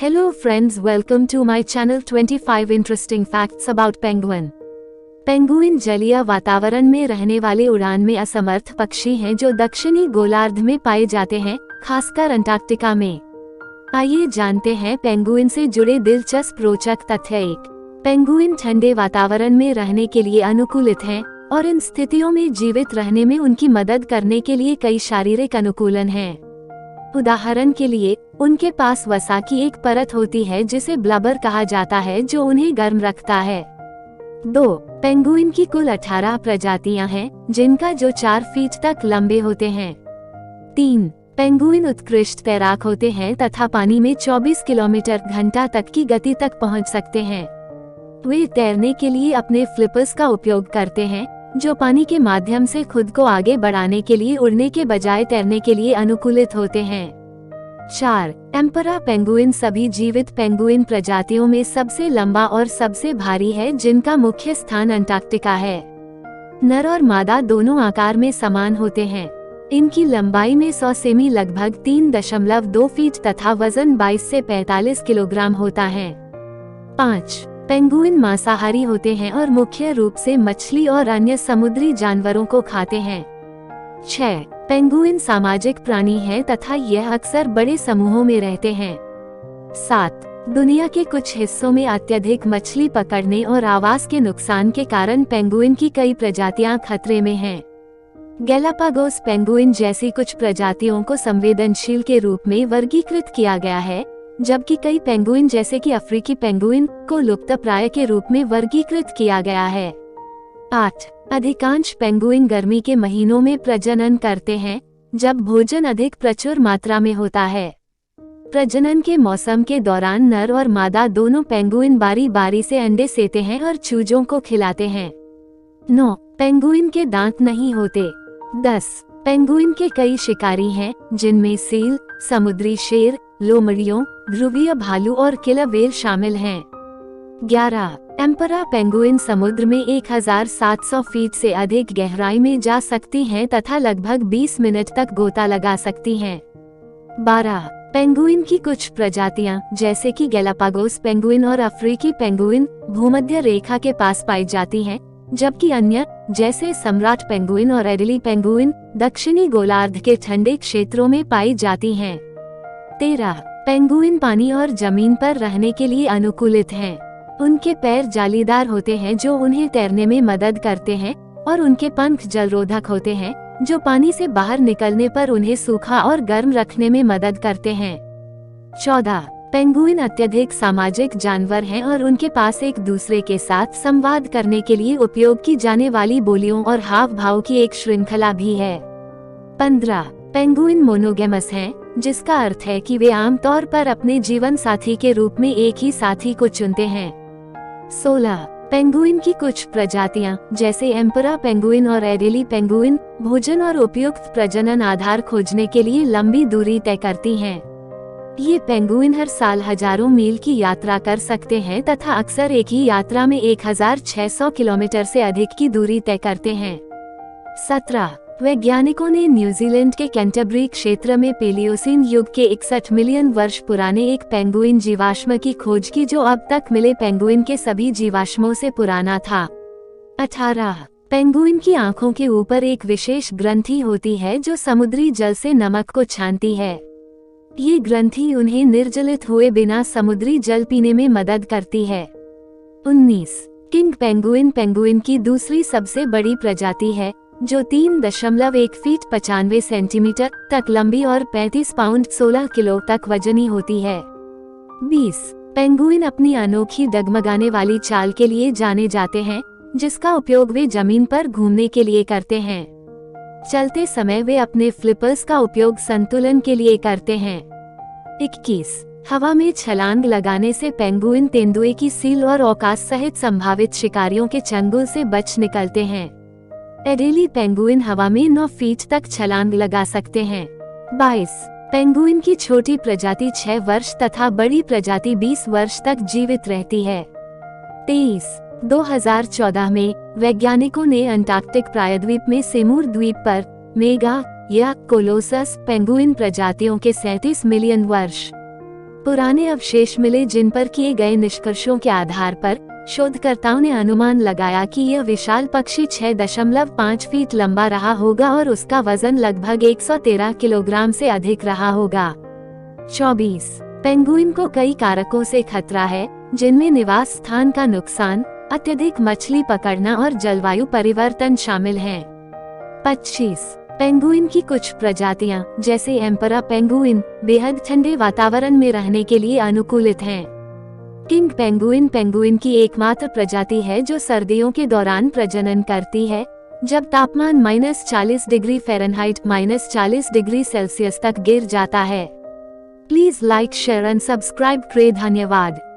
Hello friends, welcome to my channel 25 interesting facts about penguin. Penguin जलीय वातावरण में रहने वाले उड़ान में असमर्थ पक्षी हैं जो दक्षिणी गोलार्ध में पाए जाते हैं, खासकर अंटार्कटिका में। आइए जानते हैं पेंगुइन से जुड़े दिलचस्प रोचक तथ्य। एक, पेंगुइन ठंडे वातावरण में रहने के लिए अनुकूलित हैं और इन स्थितियों में जीवित रहने में उनकी मदद करने के लिए कई शारीरिक अनुकूलन हैं। उदाहरण के लिए, उनके पास वसा की एक परत होती है जिसे ब्लबर कहा जाता है, जो उन्हें गर्म रखता है। 2. पेंगुइन की कुल 18 प्रजातियां हैं, जिनका जो 4 फीट तक लंबे होते हैं। 3. पेंगुइन उत्कृष्ट तैराक होते हैं तथा पानी में 24 किलोमीटर घंटा तक की गति तक पहुंच सकते हैं। वे तैरने के लिए अपने फ्लिपर्स का उपयोग करते हैं, जो पानी के माध्यम से खुद को आगे बढ़ाने के लिए उड़ने के बजाय तैरने के लिए अनुकूलित होते हैं। 4. एम्परा पेंगुइन सभी जीवित पेंगुइन प्रजातियों में सबसे लंबा और सबसे भारी है, जिनका मुख्य स्थान अंटार्कटिका है। नर और मादा दोनों आकार में समान होते हैं। इनकी लंबाई में 100 सेमी लगभग 3.2 फीट तथा वजन 22 से 45 किलोग्राम होता है। 5. पेंगुइन मांसाहारी होते हैं और मुख्य रूप से मछली और अन्य समुद्री जानवरों को खाते हैं। 6. पेंगुइन सामाजिक प्राणी हैं तथा यह अक्सर बड़े समूहों में रहते हैं। 7. दुनिया के कुछ हिस्सों में अत्यधिक मछली पकड़ने और आवास के नुकसान के कारण पेंगुइन की कई प्रजातियां खतरे में हैं। गैलापागोस पेंगुइन जैसी कुछ प्रजातियों को संवेदनशील के रूप में वर्गीकृत किया गया है, जबकि कई पेंगुइन जैसे कि अफ्रीकी पेंगुइन को लुप्तप्राय के रूप में वर्गीकृत किया गया है। 8. अधिकांश पेंगुइन गर्मी के महीनों में प्रजनन करते हैं, जब भोजन अधिक प्रचुर मात्रा में होता है। प्रजनन के मौसम के दौरान नर और मादा दोनों पेंगुइन बारी बारी से अंडे सेते हैं और चूजों को खिलाते हैं। 9. पेंगुइन के दांत नहीं होते। 10. पेंगुइन के कई शिकारी हैं, जिनमें सील, समुद्री शेर, लोमड़ियों, ध्रुवीय भालू और किलर व्हेल शामिल हैं। 11. एम्परा पेंगुइन समुद्र में 1700 फीट से अधिक गहराई में जा सकती हैं तथा लगभग 20 मिनट तक गोता लगा सकती हैं। 12. पेंगुइन की कुछ प्रजातियां, जैसे कि गैलापागोस पेंगुइन और अफ्रीकी पेंगुइन, भूमध्य रेखा के पास पाई जाती हैं, जबकि अन्य, जैसे सम्राट पेंगुइन और एडेली पेंगुइन, दक्षिणी गोलार्ध के ठंडे क्षेत्रों में पाई जाती हैं। 13. पेंगुइन पानी और जमीन पर रहने के लिए अनुकूलित हैं। उनके पैर जालीदार होते हैं जो उन्हें तैरने में मदद करते हैं, और उनके पंख जलरोधक होते हैं, जो पानी से बाहर निकलने पर उन्हें सूखा और गर्म रखने में मदद करते हैं। 14. पेंगुइन अत्यधिक सामाजिक जानवर हैं और उनके पास एक दूसरे के साथ संवाद करने के लिए उपयोग की जाने वाली बोलियों और हाव भाव की एक श्रृंखला भी है। 15. पेंगुइन मोनोगेमस हैं, जिसका अर्थ है कि वे आमतौर पर अपने जीवन साथी के रूप में एक ही साथी को चुनते हैं। 16. पेंगुइन की कुछ प्रजातियां, जैसे एम्परा पेंगुइन और एडेली पेंगुइन, भोजन और उपयुक्त प्रजनन आधार खोजने के लिए लंबी दूरी तय करती हैं। ये पेंगुइन हर साल हजारों मील की यात्रा कर सकते हैं तथा अक्सर एक ही यात्रा में 1600 किलोमीटर से अधिक की दूरी तय करते हैं। 17. वैज्ञानिकों ने न्यूजीलैंड के कैंटरबरी क्षेत्र में पेलियोसीन युग के 61 मिलियन वर्ष पुराने एक पेंगुइन जीवाश्म की खोज की, जो अब तक मिले पेंगुइन के सभी जीवाश्मों से पुराना था। 18. पेंगुइन की आंखों के ऊपर एक विशेष ग्रंथि होती है जो समुद्री जल से नमक को छानती है। ये ग्रंथि उन्हें निर्जलित हुए बिना समुद्री जल पीने में मदद करती है। 19. किंग पेंगुइन पेंगुइन की दूसरी सबसे बड़ी प्रजाति है, जो 3.1 फीट 95 सेंटीमीटर तक लंबी और 35 पाउंड 16 किलो तक वजनी होती है। 20. पेंगुइन अपनी अनोखी डगमगाने वाली चाल के लिए जाने जाते हैं, जिसका उपयोग वे जमीन पर घूमने के लिए करते हैं। चलते समय वे अपने फ्लिपर्स का उपयोग संतुलन के लिए करते हैं। 21. हवा में छलांग लगाने से पेंगुइन तेंदुए की सील और औकास सहित संभावित शिकारियों के चंगुल से बच निकलते हैं। एडेली पेंगुइन हवा में 9 फीट तक छलांग लगा सकते हैं। 22. पेंगुइन की छोटी प्रजाति 6 वर्ष तथा बड़ी प्रजाति 20 वर्ष तक जीवित रहती है। 23. 2014 में वैज्ञानिकों ने अंटार्कटिक प्रायद्वीप में सेमूर द्वीप पर मेगा या कोलोसस पेंगुइन प्रजातियों के 37 मिलियन वर्ष पुराने अवशेष मिले जिन पर किए गए निष्कर्षों के आधार पर शोधकर्ताओं ने अनुमान लगाया कि यह विशाल पक्षी 6.5 फीट लंबा रहा होगा और उसका वजन लगभग 113 किलोग्राम से अधिक रहा होगा। 24। पेंगुइन को कई कारकों से खतरा है, जिनमें निवास स्थान का नुकसान, अत्यधिक मछली पकड़ना और जलवायु परिवर्तन शामिल हैं। 25। पेंगुइन की कुछ प्रजातियां, जैसे एम्परा पेंगुइन, बेहद ठंडे वातावरण में रहने के लिए अनुकूलित हैं। किंग पेंगुइन पेंगुइन की एकमात्र प्रजाति है जो सर्दियों के दौरान प्रजनन करती है, जब तापमान -40 डिग्री फ़ारेनहाइट -40 डिग्री सेल्सियस तक गिर जाता है। Please like, share and subscribe. धन्यवाद।